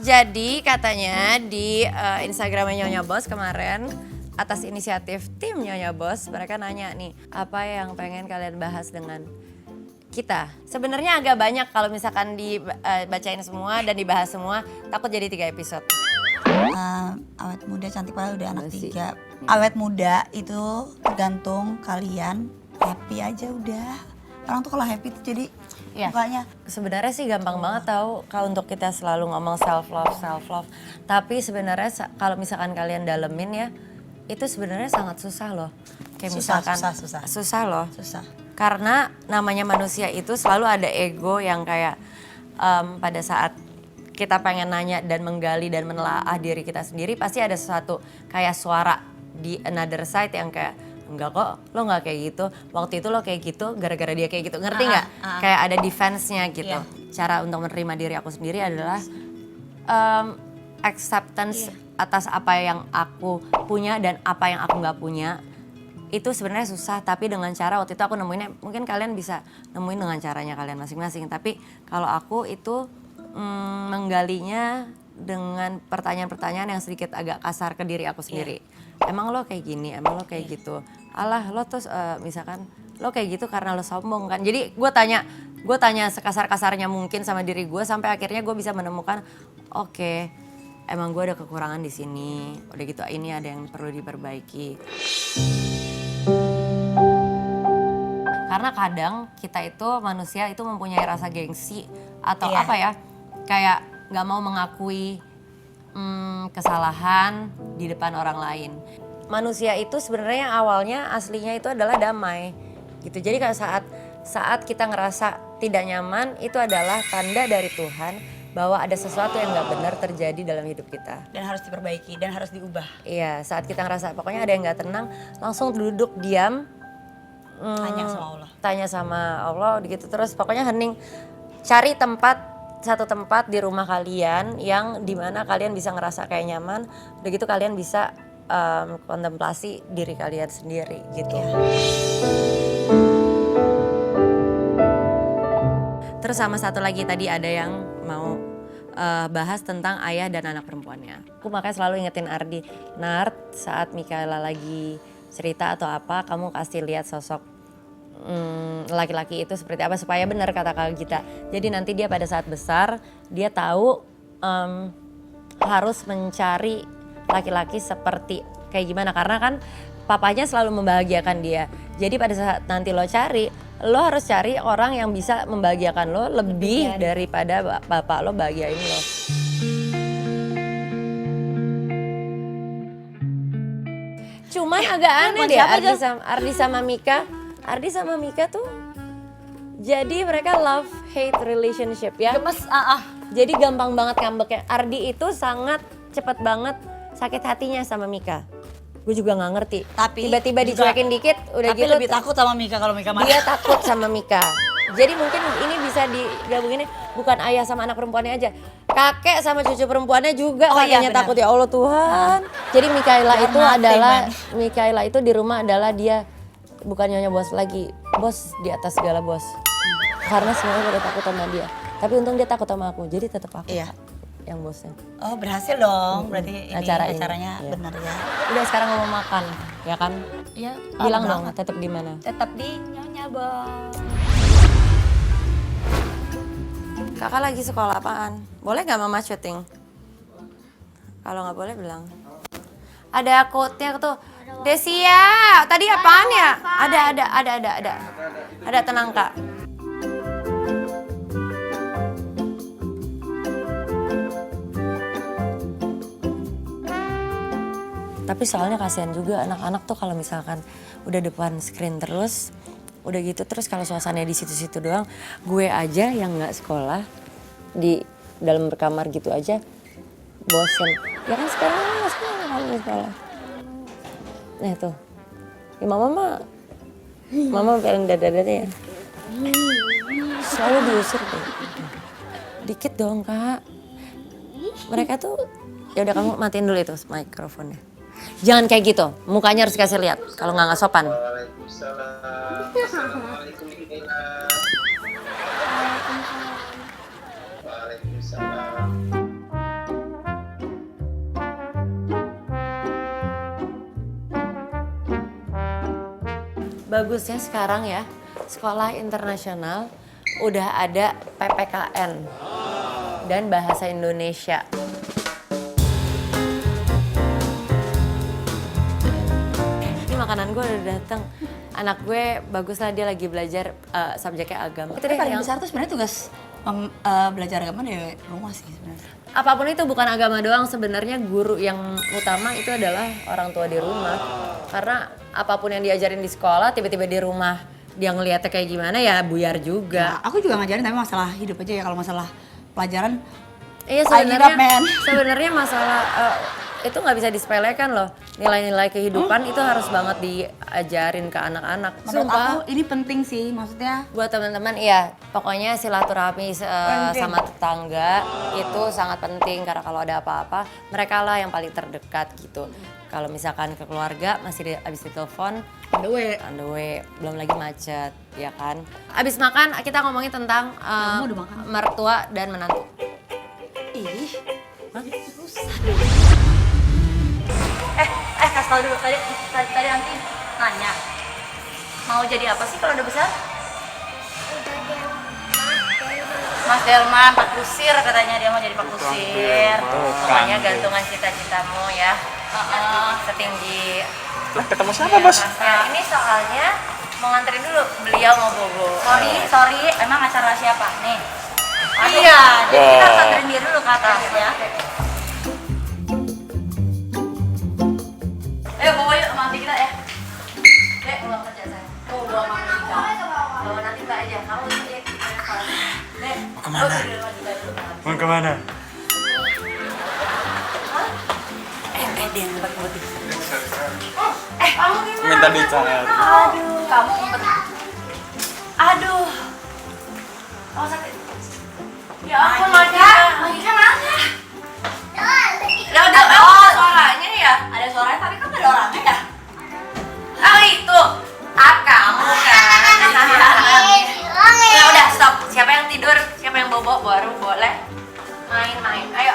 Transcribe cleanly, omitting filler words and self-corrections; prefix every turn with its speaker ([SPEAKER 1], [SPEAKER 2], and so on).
[SPEAKER 1] Jadi katanya di Instagramnya Nyonya Boss kemarin atas inisiatif tim Nyonya Boss mereka nanya nih apa yang pengen kalian bahas dengan kita. Sebenarnya agak banyak kalau misalkan dibacain semua dan dibahas semua takut jadi 3 episode.
[SPEAKER 2] Awet muda cantik padahal udah anak 3. Awet muda itu tergantung kalian happy aja udah. Orang tuh kalau happy tuh jadi mukanya.
[SPEAKER 1] Sebenarnya sih gampang banget tahu kalau untuk kita selalu ngomong self love. Tapi sebenarnya kalau misalkan kalian dalemin ya, itu sebenarnya sangat susah loh. Kayak misalkan susah loh.
[SPEAKER 2] Susah.
[SPEAKER 1] Karena namanya manusia itu selalu ada ego yang kayak pada saat kita pengen nanya dan menggali dan menelaah diri kita sendiri pasti ada sesuatu kayak suara di another side yang kayak enggak kok, lo nggak kayak gitu. Waktu itu lo kayak gitu, gara-gara dia kayak gitu. Ngerti nggak? Kayak ada defense-nya gitu.
[SPEAKER 2] Yeah.
[SPEAKER 1] Cara untuk menerima diri aku sendiri adalah acceptance atas apa yang aku punya dan apa yang aku nggak punya. Itu sebenarnya susah, tapi dengan cara waktu itu aku nemuinnya, mungkin kalian bisa nemuin dengan caranya kalian masing-masing. Tapi kalau aku itu menggalinya dengan pertanyaan-pertanyaan yang sedikit agak kasar ke diri aku sendiri. Emang lo kayak gini, emang lo kayak gitu. Alah lo tuh misalkan lo kayak gitu karena lo sombong kan. Jadi gue tanya sekasar-kasarnya mungkin sama diri gue sampai akhirnya gue bisa menemukan oke, emang gue ada kekurangan di sini. Udah gitu ini ada yang perlu diperbaiki. Karena kadang kita itu manusia itu mempunyai rasa gengsi atau apa ya, kayak nggak mau mengakui kesalahan di depan orang lain. Manusia itu sebenarnya awalnya aslinya itu adalah damai gitu. Jadi kalau saat kita ngerasa tidak nyaman itu adalah tanda dari Tuhan bahwa ada sesuatu yang nggak benar terjadi dalam hidup kita.
[SPEAKER 2] Dan harus diperbaiki dan harus diubah.
[SPEAKER 1] Iya, saat kita ngerasa pokoknya ada yang nggak tenang, langsung duduk diam. Tanya sama Allah gitu terus pokoknya hening. Cari satu tempat di rumah kalian yang dimana kalian bisa ngerasa kayak nyaman. Udah gitu kalian bisa kontemplasi diri kalian sendiri gitu. Terus sama satu lagi tadi ada yang mau bahas tentang ayah dan anak perempuannya. Aku makanya selalu ingetin Ardi, Nart saat Mikaela lagi cerita atau apa kamu kasih lihat sosok laki-laki itu seperti apa supaya benar kata Kak Gita. Jadi nanti dia pada saat besar dia tahu harus mencari laki-laki seperti kayak gimana karena kan papanya selalu membahagiakan dia. Jadi pada saat nanti lo cari, lo harus cari orang yang bisa membahagiakan lo lebih daripada bapak lo bahagiain lo. Cuman agak aneh deh Ardi sama Mika. Ardi sama Mika tuh jadi mereka love hate relationship ya.
[SPEAKER 2] Gemes,
[SPEAKER 1] Jadi gampang banget ngambeknya. Ardi itu sangat cepat banget sakit hatinya sama Mika. Gue juga nggak ngerti.
[SPEAKER 2] Tapi
[SPEAKER 1] tiba-tiba dicuekin dikit udah
[SPEAKER 2] tapi
[SPEAKER 1] gitu.
[SPEAKER 2] lebih takut sama Mika kalau Mika marah.
[SPEAKER 1] Dia takut sama Mika. Jadi mungkin ini bisa digabungin bukan ayah sama anak perempuannya aja. Kakek sama cucu perempuannya juga katanya takut ya Allah Tuhan. Jadi Mikaela itu di rumah adalah dia bukan Nyonya Bos lagi, bos di atas segala bos. Karena semuanya pada takut sama dia. Tapi untung dia takut sama aku, jadi tetap aku yang bosnya.
[SPEAKER 2] Oh berhasil dong, berarti ini acaranya benar ya.
[SPEAKER 1] Udah sekarang mau makan, ya kan?
[SPEAKER 2] Iya.
[SPEAKER 1] Bilang dong, tetap di mana?
[SPEAKER 2] Tetap di Nyonya Bos.
[SPEAKER 1] Kakak lagi sekolah apaan? Boleh nggak mama syuting? Kalau nggak boleh bilang. Ada quote-nya tuh. Desia, tadi apaan ya? Ada. Ada tenang Kak. Tapi soalnya kasihan juga anak-anak tuh kalau misalkan udah depan screen terus, udah gitu terus kalau suasananya di situ-situ doang, gue aja yang nggak sekolah di dalam kamar gitu aja bosen. Ya kan sekarang nggak sekolah. Nah tuh, ya mama pengen dada-dadanya ya. Selalu diusir deh. Dikit dong Kak. Mereka tuh, ya udah kamu matiin dulu itu mikrofonnya. Jangan kayak gitu, mukanya harus kasih lihat. Kalau nggak sopan.
[SPEAKER 3] Waalaikumsalam. Assalamualaikum. Waalaikumsalam.
[SPEAKER 1] bagusnya sekarang ya, sekolah internasional udah ada PPKN dan bahasa Indonesia. Ini makanan gue udah datang. Anak gue bagus lah, dia lagi belajar subjeknya agama. Itu
[SPEAKER 2] Tapi
[SPEAKER 1] deh
[SPEAKER 2] paling
[SPEAKER 1] yang
[SPEAKER 2] besar tuh sebenarnya tugas belajar agama dari rumah sih sebenarnya.
[SPEAKER 1] apapun itu bukan agama doang, sebenarnya guru yang utama itu adalah orang tua di rumah. Karena apapun yang diajarin di sekolah tiba-tiba di rumah dia ngeliatnya kayak gimana ya buyar juga.
[SPEAKER 2] Nah, aku juga ngajarin tapi masalah hidup aja ya, kalau masalah pelajaran
[SPEAKER 1] Iya
[SPEAKER 2] I give up, man.
[SPEAKER 1] sebenarnya masalah itu nggak bisa disepelekan loh. Nilai-nilai kehidupan itu harus banget diajarin ke anak-anak.
[SPEAKER 2] menurut
[SPEAKER 1] Sumpah.
[SPEAKER 2] aku ini penting sih, maksudnya
[SPEAKER 1] Buat teman-teman, iya, pokoknya silaturahmi sama tetangga itu sangat penting karena kalau ada apa-apa, mereka lah yang paling terdekat gitu. Kalau misalkan ke keluarga masih abis ditelepon,
[SPEAKER 2] on the way.
[SPEAKER 1] belum lagi macet, ya kan. Abis makan kita ngomongin tentang
[SPEAKER 2] Kamu udah makan?
[SPEAKER 1] mertua dan menantu.
[SPEAKER 2] Ih,
[SPEAKER 4] Kasih tau dulu, tadi nanti nanya mau jadi apa sih kalau udah besar? Mas Delman, Pak Kusir katanya, dia mau jadi Pak Kusir. Pokoknya gantungan cita-citamu ya. Setinggi.
[SPEAKER 3] Ketemu siapa, Bos?
[SPEAKER 4] Nah, ini soalnya mau nganterin dulu, beliau mau bobo. Sorry, emang acara siapa? Nih. Iya, jadi kita harus nganterin dia dulu ke atas ya. Ayo bawa yuk sama adik kita ya. Dek, pulang kerja saya. Tuh, bawa sama adik kita. Bawa nanti mbak aja, kamu nanti Dek, mau kemana?
[SPEAKER 3] Mau kemana?
[SPEAKER 4] Dia yang ngebet-ngebet.
[SPEAKER 3] Kamu minta dicat.
[SPEAKER 4] Aduh, kamu ngumpet. Aduh. Oh, sakit. Ya ampun, Magika mana? Oh, suaranya ya? Ada suaranya, tapi kan gak ada orangnya ya? Oh, itu. Kamu kan. Ya udah, stop. Siapa yang tidur, siapa yang bobo, baru boleh main-main. Ayo.